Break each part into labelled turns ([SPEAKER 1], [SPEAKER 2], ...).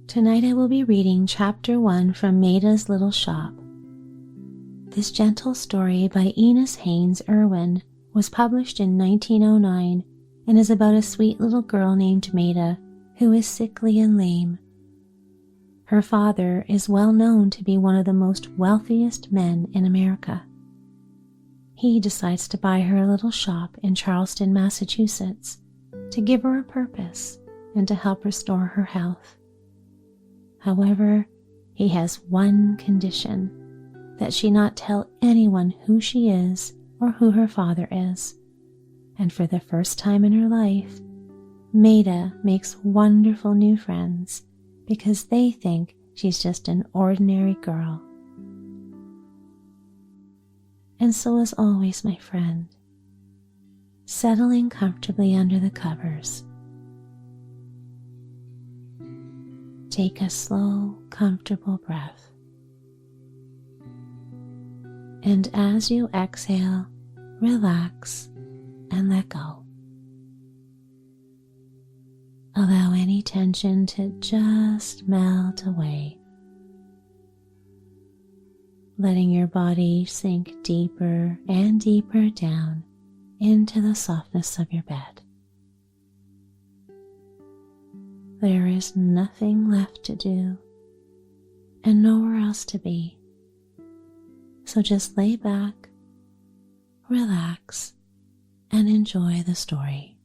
[SPEAKER 1] Tonight I will be reading Chapter 1 from Maida's Little Shop. This gentle story by Enos Haynes Irwin was published in 1909 and is about a sweet little girl named Maida who is sickly and lame. Her father is well known to be one of the most wealthiest men in America. He decides to buy her a little shop in Charleston, Massachusetts, to give her a purpose and to help restore her health. However, he has one condition, that she not tell anyone who she is or who her father is. And for the first time in her life, Maida makes wonderful new friends because they think she's just an ordinary girl. And so as always, my friend, settling comfortably under the covers, take a slow, comfortable breath. And as you exhale, relax and let go. Allow any tension to just melt away, letting your body sink deeper and deeper down into the softness of your bed. There is nothing left to do and nowhere else to be. So just lay back, relax, and enjoy the story.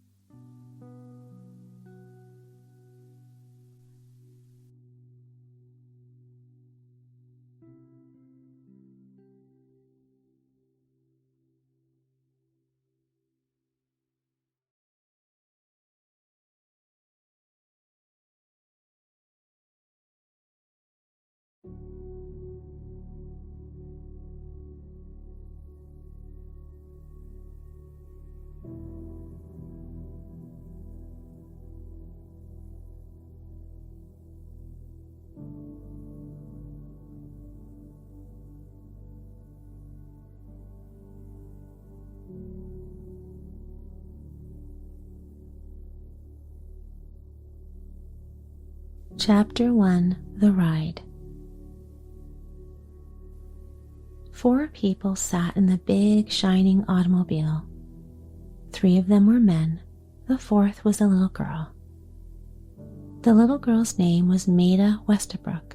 [SPEAKER 1] Chapter 1: The Ride. 4 people sat in the big, shining automobile. 3 of them were men. The 4th was a little girl. The little girl's name was Maida Westabrook.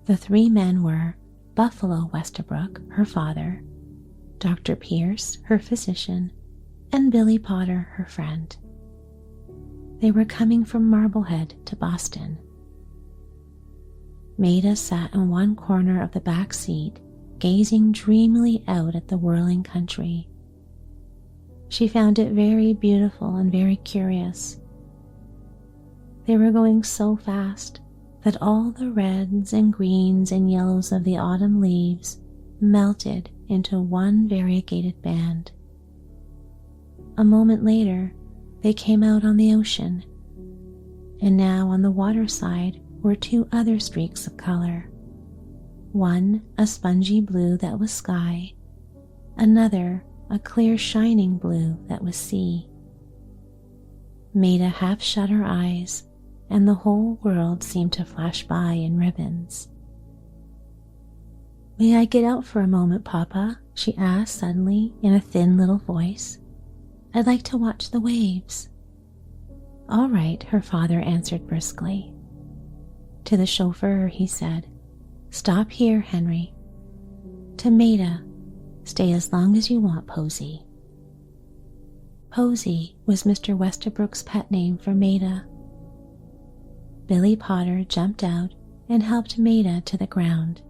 [SPEAKER 1] The 3 men were Buffalo Westabrook, her father, Dr. Pierce, her physician, and Billy Potter, her friend. They were coming from Marblehead to Boston. Maida sat in one corner of the back seat, gazing dreamily out at the whirling country. She found it very beautiful and very curious. They were going so fast that all the reds and greens and yellows of the autumn leaves melted into one variegated band. A moment later, they came out on the ocean, and now on the water side were 2 other streaks of color. One a spongy blue that was sky, another a clear shining blue that was sea. Maida half shut her eyes, and the whole world seemed to flash by in ribbons. "May I get out for a moment, Papa?" she asked suddenly in a thin little voice. "I'd like to watch the waves." "All right," her father answered briskly. To the chauffeur he said, "Stop here, Henry." To Maida, "Stay as long as you want, Posy." Posy was Mr. Westabrook's pet name for Maida. Billy Potter jumped out and helped Maida to the ground.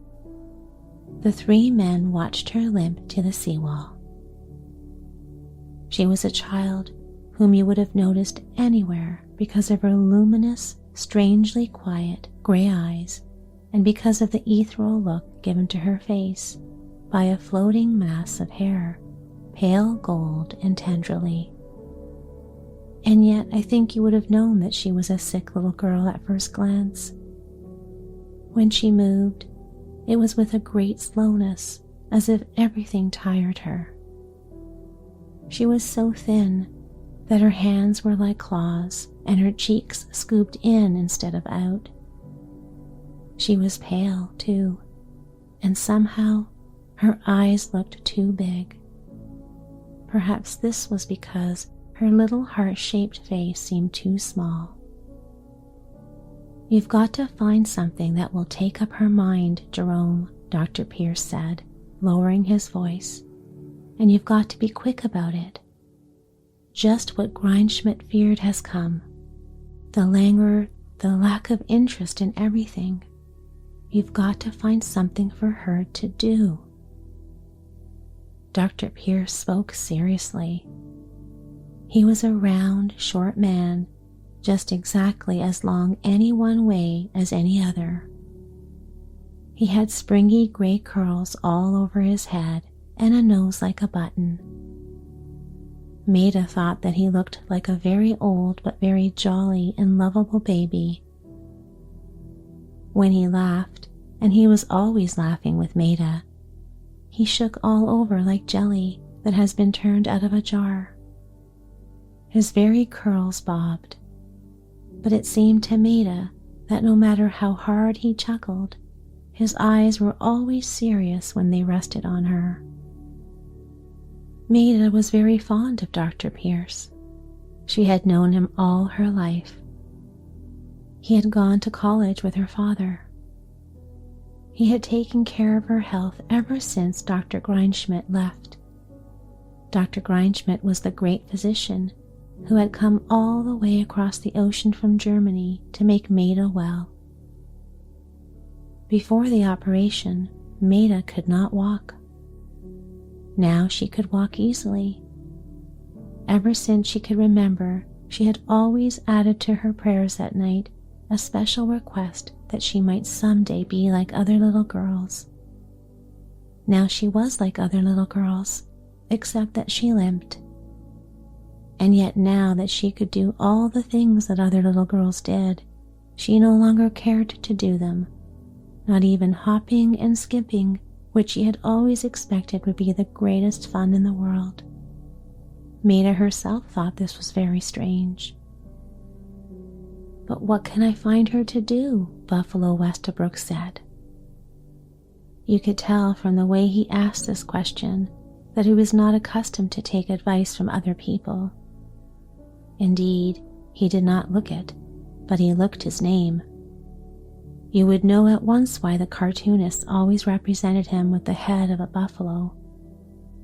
[SPEAKER 1] The 3 men watched her limp to the seawall. She was a child whom you would have noticed anywhere because of her luminous, strangely quiet gray eyes and because of the ethereal look given to her face by a floating mass of hair, pale gold and tenderly. And yet I think you would have known that she was a sick little girl at first glance. When she moved, it was with a great slowness, as if everything tired her. She was so thin that her hands were like claws and her cheeks scooped in instead of out, She was pale, too, and somehow her eyes looked too big. Perhaps this was because her little heart-shaped face seemed too small. "You've got to find something that will take up her mind, Jerome," Dr. Pierce said, lowering his voice, "and you've got to be quick about it. Just what Grindschmidt feared has come. The languor, the lack of interest in everything. You've got to find something for her to do." Dr. Pierce spoke seriously. He was a round, short man, just exactly as long any one way as any other. He had springy gray curls all over his head and a nose like a button. Maida thought that he looked like a very old but very jolly and lovable baby. When he laughed, and he was always laughing with Maida, he shook all over like jelly that has been turned out of a jar. His very curls bobbed, but it seemed to Maida that no matter how hard he chuckled, his eyes were always serious when they rested on her. Maida was very fond of Dr. Pierce. She had known him all her life. He had gone to college with her father. He had taken care of her health ever since Dr. Grindschmidt left. Dr. Grindschmidt was the great physician who had come all the way across the ocean from Germany to make Maida well. Before the operation, Maida could not walk. Now she could walk easily. Ever since she could remember, she had always added to her prayers at night a special request that she might someday be like other little girls. Now she was like other little girls, except that she limped. And yet now that she could do all the things that other little girls did, she no longer cared to do them, not even hopping and skipping, which she had always expected would be the greatest fun in the world. Maida herself thought this was very strange. "But what can I find her to do?" Buffalo Westabrook said. You could tell from the way he asked this question that he was not accustomed to take advice from other people. Indeed, he did not look it, but he looked his name. You would know at once why the cartoonists always represented him with the head of a buffalo.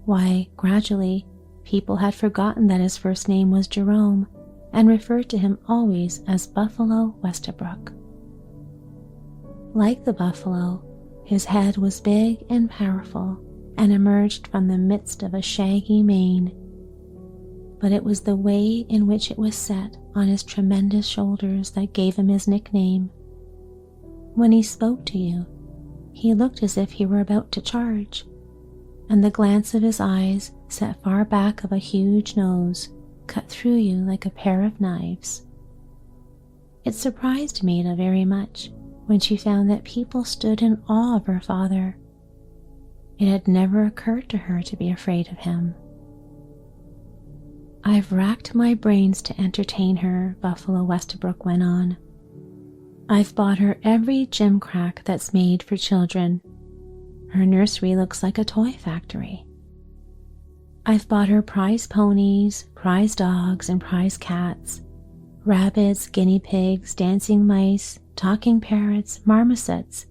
[SPEAKER 1] Why, gradually, people had forgotten that his first name was Jerome and referred to him always as Buffalo Westabrook. Like the buffalo, his head was big and powerful and emerged from the midst of a shaggy mane. But it was the way in which it was set on his tremendous shoulders that gave him his nickname. When he spoke to you, he looked as if he were about to charge, and the glance of his eyes, set far back of a huge nose, cut through you like a pair of knives. It surprised Maida very much when she found that people stood in awe of her father. It had never occurred to her to be afraid of him. "I've racked my brains to entertain her," Buffalo Westabrook went on. "I've bought her every gimcrack that's made for children. Her nursery looks like a toy factory. I've bought her prize ponies, prize dogs, and prize cats, rabbits, guinea pigs, dancing mice, talking parrots, marmosets.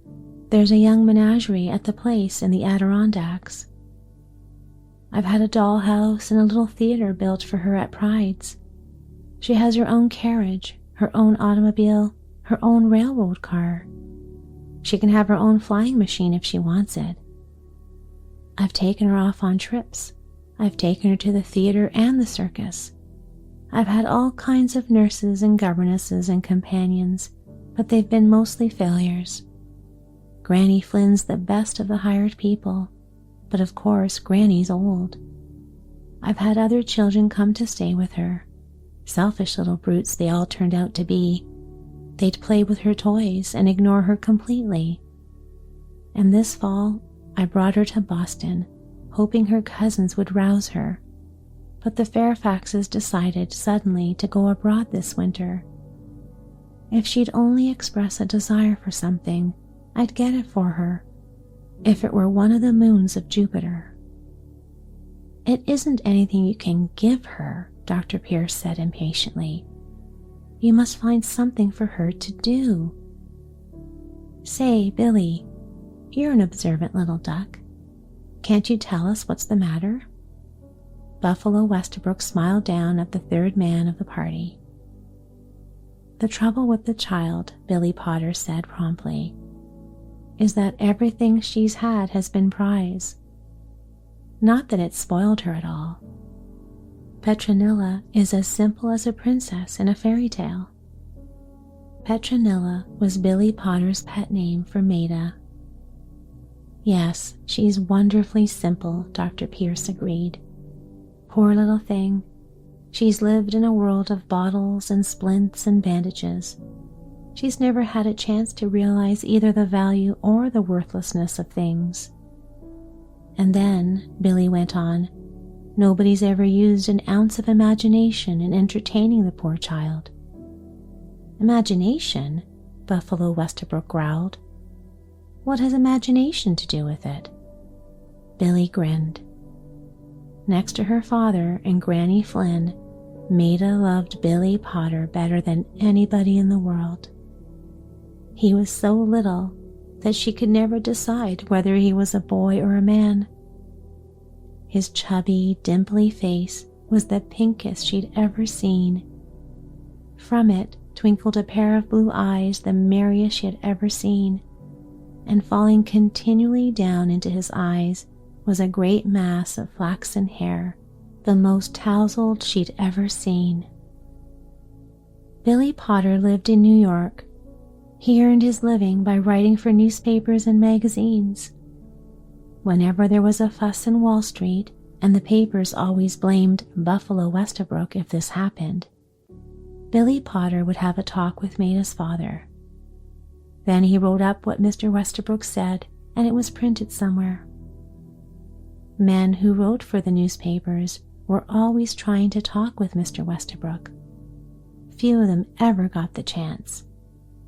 [SPEAKER 1] There's a young menagerie at the place in the Adirondacks. I've had a dollhouse and a little theater built for her at Pride's. She has her own carriage, her own automobile, her own railroad car. She can have her own flying machine if she wants it. I've taken her off on trips. I've taken her to the theater and the circus. I've had all kinds of nurses and governesses and companions, but they've been mostly failures. Granny Flynn's the best of the hired people, but of course Granny's old. I've had other children come to stay with her. Selfish little brutes they all turned out to be. They'd play with her toys and ignore her completely. And this fall, I brought her to Boston, hoping her cousins would rouse her. But the Fairfaxes decided suddenly to go abroad this winter. If she'd only express a desire for something, I'd get it for her if it were one of the moons of Jupiter." "It isn't anything you can give her," Dr. Pierce said impatiently. "You must find something for her to do. Say, Billy, you're an observant little duck. Can't you tell us what's the matter?" Buffalo Westabrook smiled down at the third man of the party. "The trouble with the child," Billy Potter said promptly, "is that everything she's had has been prize. Not that it's spoiled her at all. Petronilla is as simple as a princess in a fairy tale." Petronilla was Billy Potter's pet name for Maida. "Yes, she's wonderfully simple," Dr. Pierce agreed. "Poor little thing. She's lived in a world of bottles and splints and bandages. She's never had a chance to realize either the value or the worthlessness of things. And then," Billy went on, "nobody's ever used an ounce of imagination in entertaining the poor child." "Imagination?" Buffalo Westabrook growled. "What has imagination to do with it?" Billy grinned. Next to her father and Granny Flynn, Maida loved Billy Potter better than anybody in the world. He was so little that she could never decide whether he was a boy or a man. His chubby, dimply face was the pinkest she'd ever seen. From it twinkled a pair of blue eyes the merriest she had ever seen, and falling continually down into his eyes was a great mass of flaxen hair, the most tousled she'd ever seen. Billy Potter lived in New York. He earned his living by writing for newspapers and magazines. Whenever there was a fuss in Wall Street, and the papers always blamed Buffalo Westabrook if this happened, Billy Potter would have a talk with Maida's father. Then he wrote up what Mr. Westabrook said, and it was printed somewhere. Men who wrote for the newspapers were always trying to talk with Mr. Westabrook. Few of them ever got the chance,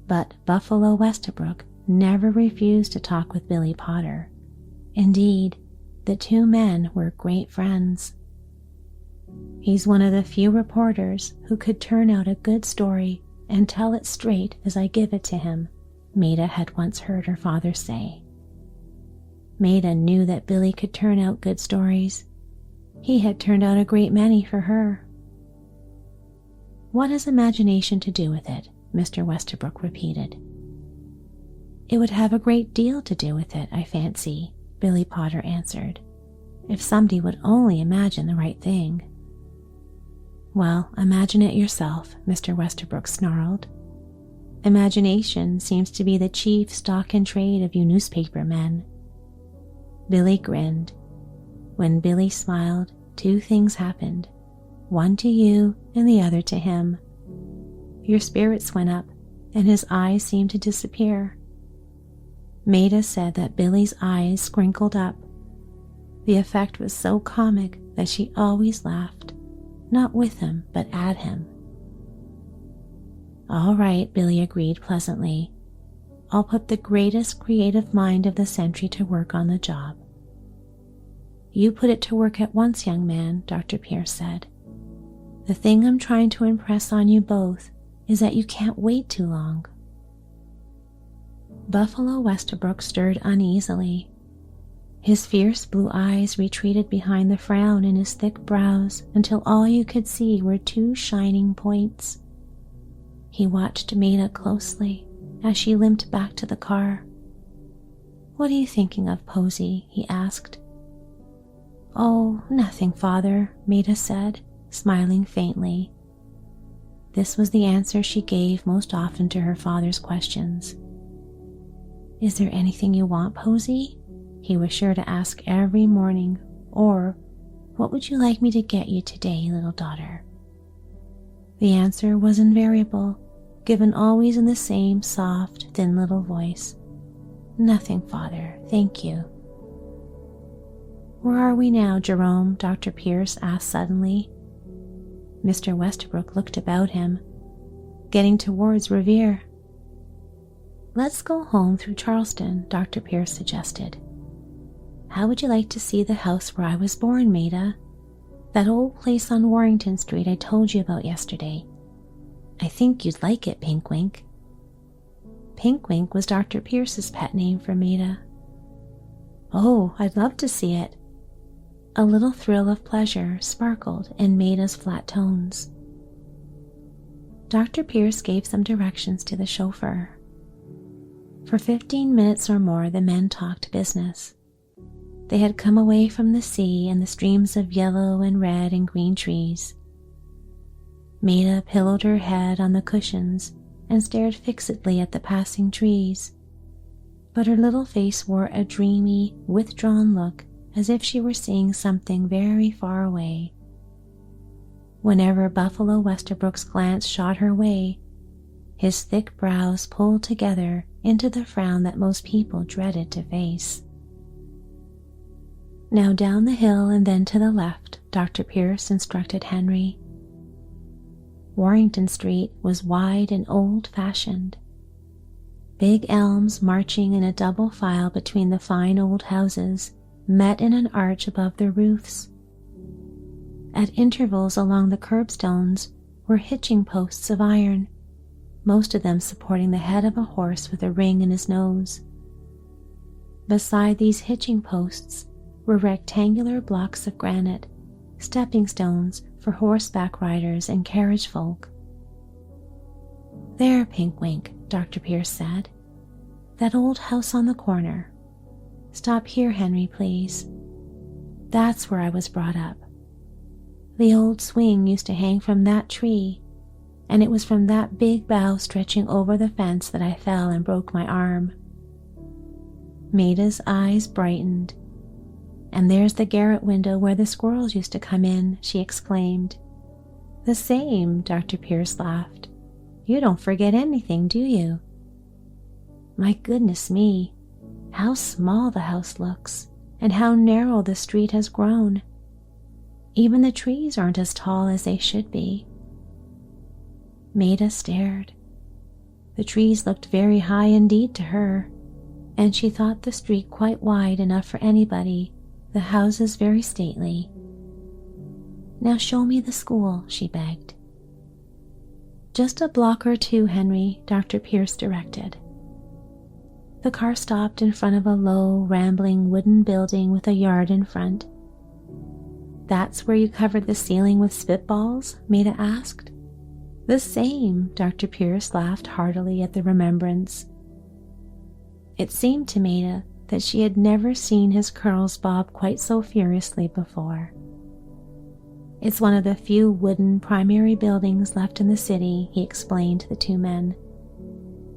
[SPEAKER 1] but Buffalo Westabrook never refused to talk with Billy Potter. Indeed, the two men were great friends. "He's one of the few reporters who could turn out a good story and tell it straight as I give it to him," Maida had once heard her father say. Maida knew that Billy could turn out good stories. He had turned out a great many for her. "What has imagination to do with it?" Mr. Westabrook repeated. "It would have a great deal to do with it, I fancy," Billy Potter answered, "if somebody would only imagine the right thing." "Well, imagine it yourself," Mr. Westabrook snarled. "Imagination seems to be the chief stock in trade of you newspaper men." Billy grinned. When Billy smiled, two things happened, one to you and the other to him. Your spirits went up, and his eyes seemed to disappear. Maida said that Billy's eyes scrinkled up. The effect was so comic that she always laughed, not with him, but at him. "All right," Billy agreed pleasantly. "I'll put the greatest creative mind of the century to work on the job." "You put it to work at once, young man," Dr. Pierce said. "The thing I'm trying to impress on you both is that you can't wait too long." Buffalo Westabrook stirred uneasily. His fierce blue eyes retreated behind the frown in his thick brows until all you could see were two shining points. He watched Maida closely as she limped back to the car. "What are you thinking of, Posy?" he asked. "Oh, nothing, Father," Maida said, smiling faintly. This was the answer she gave most often to her father's questions. "Is there anything you want, Posy?" he was sure to ask every morning, or, "What would you like me to get you today, little daughter?" The answer was invariable, given always in the same soft, thin little voice. "Nothing, Father, thank you." "Where are we now, Jerome?" Dr. Pierce asked suddenly. Mr. Westabrook looked about him. "Getting towards Revere." Let's go home through Charleston, Dr. Pierce suggested. How would you like to see the house where I was born, Maida? That old place on Warrington Street I told you about yesterday. I think you'd like it, Pinkwink. Pinkwink was Dr. Pierce's pet name for Maida. Oh, I'd love to see it. A little thrill of pleasure sparkled in Maida's flat tones. Dr. Pierce gave some directions to the chauffeur. For 15 minutes or more, the men talked business. They had come away from the sea and the streams of yellow and red and green trees. Maida pillowed her head on the cushions and stared fixedly at the passing trees, but her little face wore a dreamy, withdrawn look as if she were seeing something very far away. Whenever Buffalo Westerbrook's glance shot her way, his thick brows pulled together into the frown that most people dreaded to face. Now down the hill and then to the left, Dr. Pierce instructed Henry. Warrington Street was wide and old-fashioned. Big elms marching in a double file between the fine old houses met in an arch above their roofs. At intervals along the curbstones were hitching posts of iron, most of them supporting the head of a horse with a ring in his nose. Beside these hitching posts were rectangular blocks of granite, stepping stones for horseback riders and carriage folk. There, Pinkwink, Dr. Pierce said. That old house on the corner. Stop here, Henry, please. That's where I was brought up. The old swing used to hang from that tree, and it was from that big bough stretching over the fence that I fell and broke my arm. Maida's eyes brightened. And there's the garret window where the squirrels used to come in, she exclaimed. The same, Dr. Pierce laughed. You don't forget anything, do you? My goodness me, how small the house looks, and how narrow the street has grown. Even the trees aren't as tall as they should be. Maida stared. The trees looked very high indeed to her, and she thought the street quite wide enough for anybody, the houses very stately. Now show me the school, she begged. Just a block or two, Henry, Dr. Pierce directed. The car stopped in front of a low, rambling wooden building with a yard in front. That's where you covered the ceiling with spitballs? Maida asked. The same, Dr. Pierce laughed heartily at the remembrance. It seemed to Maida that she had never seen his curls bob quite so furiously before. It's one of the few wooden primary buildings left in the city, he explained to the two men.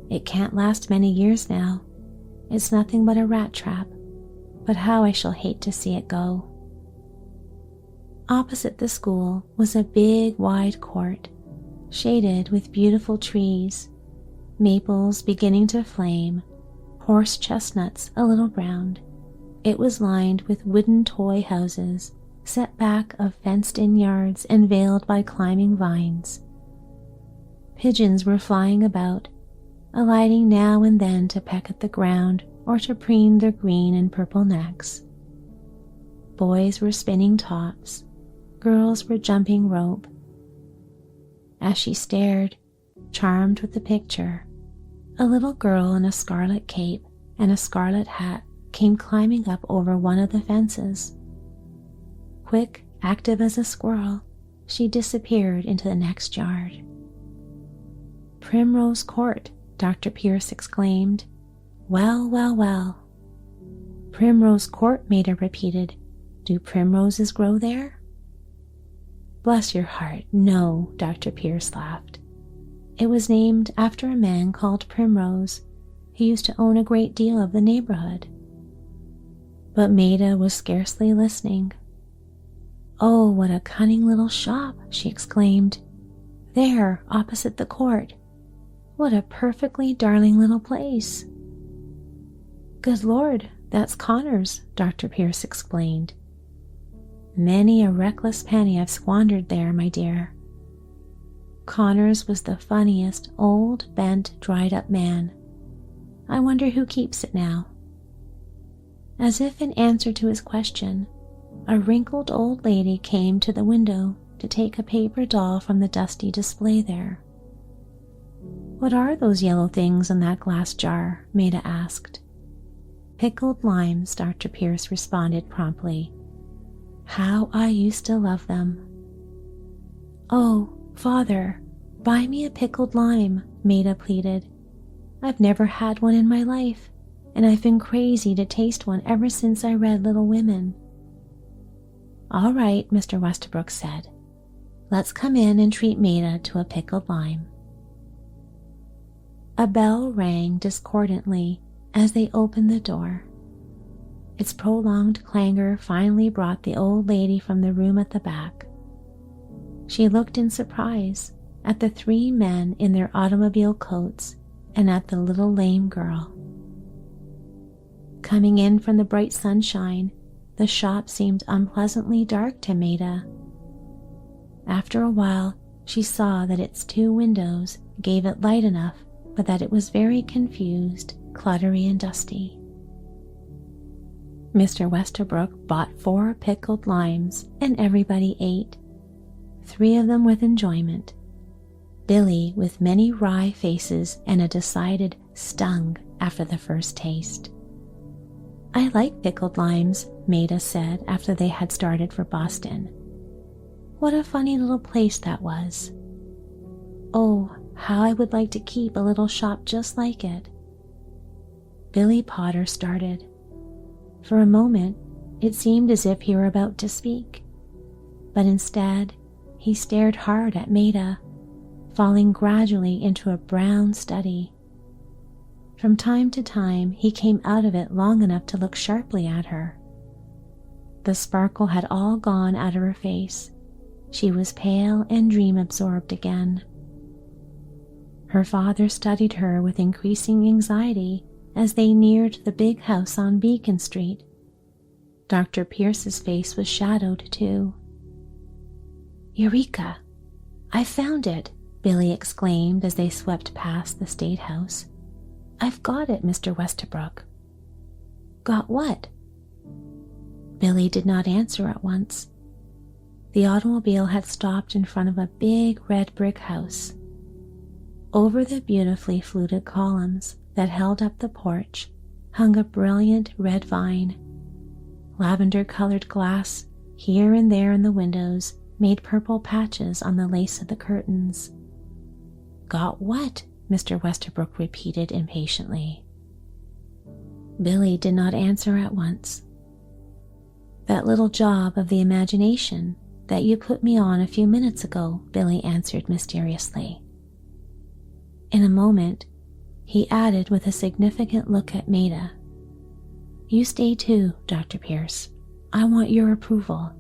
[SPEAKER 1] It can't last many years now. It's nothing but a rat trap, but how I shall hate to see it go. Opposite the school was a big, wide court, shaded with beautiful trees, maples beginning to flame, horse chestnuts a little browned. It was lined with wooden toy houses, set back of fenced-in yards and veiled by climbing vines. Pigeons were flying about, alighting now and then to peck at the ground or to preen their green and purple necks. Boys were spinning tops, girls were jumping rope. As she stared, charmed with the picture, a little girl in a scarlet cape and a scarlet hat came climbing up over one of the fences. Quick, active as a squirrel, she disappeared into the next yard. Primrose Court, Dr. Pierce exclaimed. Well, well, well. Primrose Court, Maida repeated. Do primroses grow there? Bless your heart, no, Dr. Pierce laughed. It was named after a man called Primrose, who used to own a great deal of the neighborhood. But Maida was scarcely listening. Oh, what a cunning little shop, she exclaimed. There, opposite the court. What a perfectly darling little place. Good Lord, that's Connor's, Dr. Pierce explained. Many a reckless penny I've squandered there, my dear. Connor's was the funniest, old, bent, dried-up man. I wonder who keeps it now." As if in answer to his question, a wrinkled old lady came to the window to take a paper doll from the dusty display there. "What are those yellow things in that glass jar?" Maida asked. "Pickled limes," Dr. Pierce responded promptly. "How I used to love them." "Oh, Father, buy me a pickled lime," Maida pleaded. "I've never had one in my life, and I've been crazy to taste one ever since I read Little Women." "All right," Mr. Westabrook said. "Let's come in and treat Maida to a pickled lime." A bell rang discordantly as they opened the door. Its prolonged clangor finally brought the old lady from the room at the back. She looked in surprise at the three men in their automobile coats and at the little lame girl. Coming in from the bright sunshine, the shop seemed unpleasantly dark to Maida. After a while, she saw that its two windows gave it light enough, but that it was very confused, cluttery, and dusty. Mr. Westabrook bought 4 pickled limes, and everybody ate, 3 of them with enjoyment. Billy with many wry faces and a decided stung after the first taste. "I like pickled limes," Maida said after they had started for Boston. "What a funny little place that was. Oh, how I would like to keep a little shop just like it." Billy Potter started. For a moment, it seemed as if he were about to speak, but instead, he stared hard at Maida, falling gradually into a brown study. From time to time, he came out of it long enough to look sharply at her. The sparkle had all gone out of her face. She was pale and dream-absorbed again. Her father studied her with increasing anxiety as they neared the big house on Beacon Street. Dr. Pierce's face was shadowed too. "Eureka! I found it!" Billy exclaimed as they swept past the State House. "I've got it, Mr. Westabrook." "Got what?" Billy did not answer at once. The automobile had stopped in front of a big red brick house. Over the beautifully fluted columns that held up the porch hung a brilliant red vine. Lavender-colored glass here and there in the windows made purple patches on the lace of the curtains. "Got what?" Mr. Westabrook repeated impatiently. Billy did not answer at once. "That little job of the imagination that you put me on a few minutes ago," Billy answered mysteriously. In a moment, he added with a significant look at Maida, "You stay too, Dr. Pierce. I want your approval."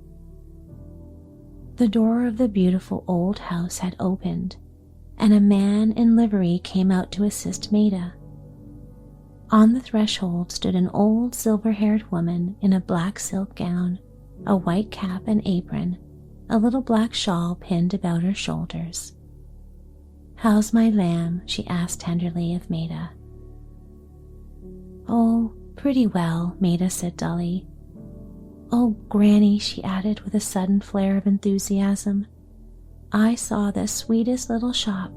[SPEAKER 1] The door of the beautiful old house had opened, and a man in livery came out to assist Maida. On the threshold stood an old silver-haired woman in a black silk gown, a white cap and apron, a little black shawl pinned about her shoulders. "How's my lamb?" she asked tenderly of Maida. "Oh, pretty well," Maida said dully. "Oh, Granny," she added with a sudden flare of enthusiasm, "I saw the sweetest little shop.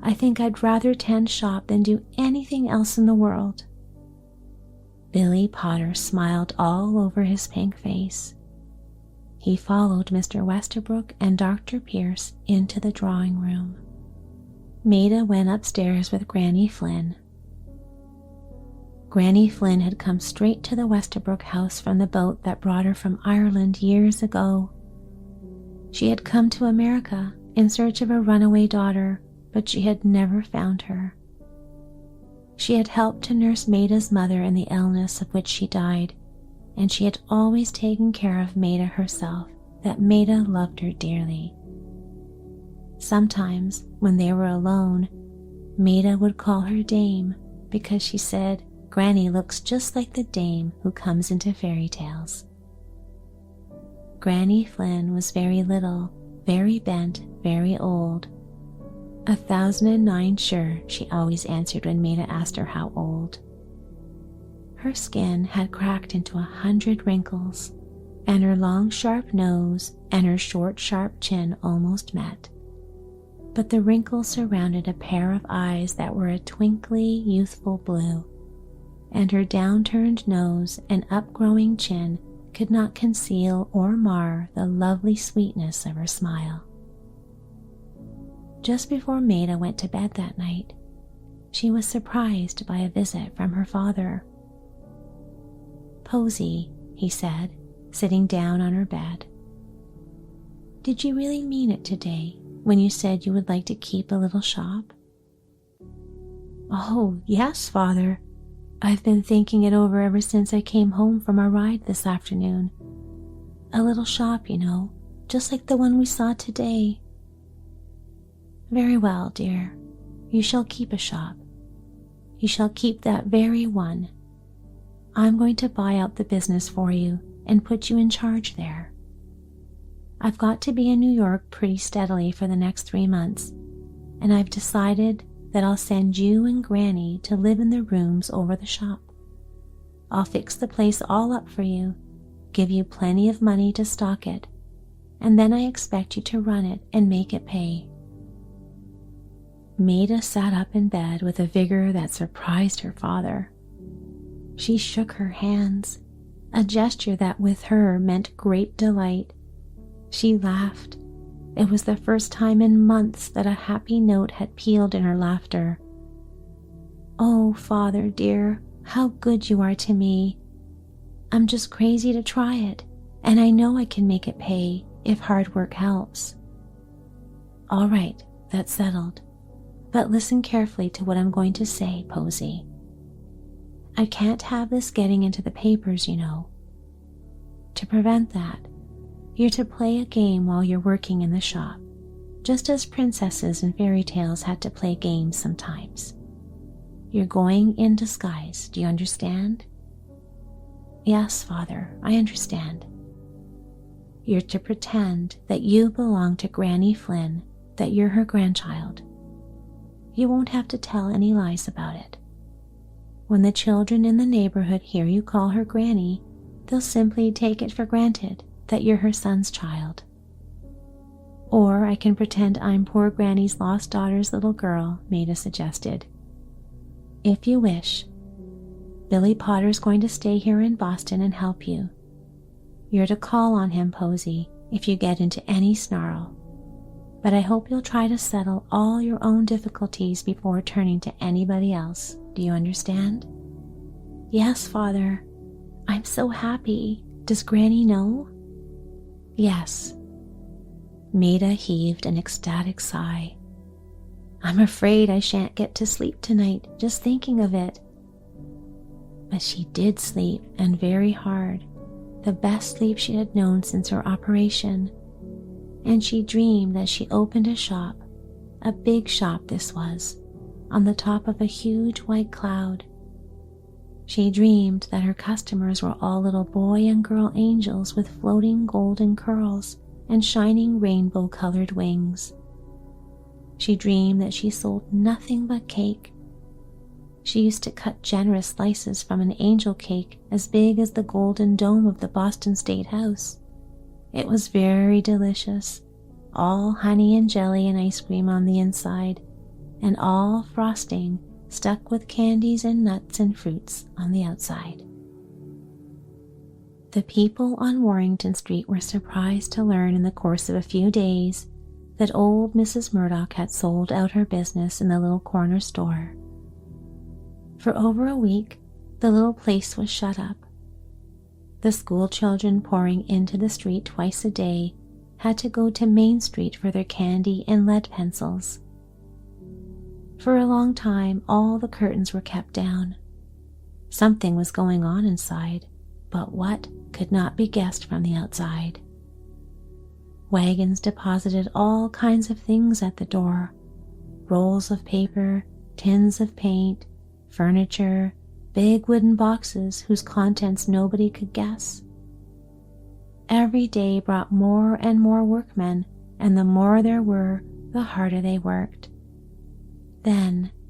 [SPEAKER 1] I think I'd rather tend shop than do anything else in the world." Billy Potter smiled all over his pink face. He followed Mr. Westabrook and Dr. Pierce into the drawing room. Maida went upstairs with Granny Flynn. Granny Flynn had come straight to the Westabrook house from the boat that brought her from Ireland years ago. She had come to America in search of a runaway daughter, but she had never found her. She had helped to nurse Maida's mother in the illness of which she died, and she had always taken care of Maida herself, that Maida loved her dearly. Sometimes, when they were alone, Maida would call her Dame because she said, "Granny looks just like the dame who comes into fairy tales." Granny Flynn was very little, very bent, very old. 1,009 sure, she always answered when Maida asked her how old. Her skin had cracked into 100 wrinkles, and her long sharp nose and her short sharp chin almost met. But the wrinkles surrounded a pair of eyes that were a twinkly, youthful blue, and her downturned nose and upgrowing chin could not conceal or mar the lovely sweetness of her smile. Just before Maida went to bed that night, she was surprised by a visit from her father. "Posy," he said, sitting down on her bed, "did you really mean it today when you said you would like to keep a little shop?" "Oh, yes, Father. I've been thinking it over ever since I came home from our ride this afternoon. A little shop, you know, just like the one we saw today." "Very well, dear. You shall keep a shop. You shall keep that very one. I'm going to buy out the business for you and put you in charge there. I've got to be in New York pretty steadily for the next 3 months, and I've decided that I'll send you and Granny to live in the rooms over the shop. I'll fix the place all up for you, give you plenty of money to stock it, and then I expect you to run it and make it pay." Maida sat up in bed with a vigor that surprised her father. She shook her hands, a gesture that with her meant great delight. She laughed. It was the first time in months that a happy note had pealed in her laughter. "Oh, Father dear, how good you are to me. I'm just crazy to try it, and I know I can make it pay if hard work helps." "All right, that's settled. But listen carefully to what I'm going to say, Posy. I can't have this getting into the papers, you know. To prevent that, you're to play a game while you're working in the shop, just as princesses in fairy tales had to play games sometimes. You're going in disguise, do you understand?" "Yes, Father, I understand." "You're to pretend that you belong to Granny Flynn, that you're her grandchild. You won't have to tell any lies about it. When the children in the neighborhood hear you call her Granny, they'll simply take it for granted that you're her son's child. Or I can pretend I'm poor Granny's lost daughter's little girl," Maida suggested. "If you wish. Billy Potter's going to stay here in Boston and help you. You're to call on him, Posy, if you get into any snarl. But I hope you'll try to settle all your own difficulties before turning to anybody else. Do you understand?" "Yes, Father. I'm so happy. Does Granny know?" "Yes." Maida heaved an ecstatic sigh. "I'm afraid I shan't get to sleep tonight, just thinking of it." But she did sleep, and very hard, the best sleep she had known since her operation. And she dreamed that she opened a shop, a big shop this was, on the top of a huge white cloud. She dreamed that her customers were all little boy and girl angels with floating golden curls and shining rainbow-colored wings. She dreamed that she sold nothing but cake. She used to cut generous slices from an angel cake as big as the golden dome of the Boston State House. It was very delicious, all honey and jelly and ice cream on the inside, and all frosting stuck with candies and nuts and fruits on the outside. The people on Warrington Street were surprised to learn in the course of a few days that old Mrs. Murdoch had sold out her business in the little corner store. For over a week, the little place was shut up. The school children pouring into the street twice a day had to go to Main Street for their candy and lead pencils. For a long time, all the curtains were kept down. Something was going on inside, but what could not be guessed from the outside. Wagons deposited all kinds of things at the door: rolls of paper, tins of paint, furniture, big wooden boxes whose contents nobody could guess. Every day brought more and more workmen, and the more there were, the harder they worked. Then,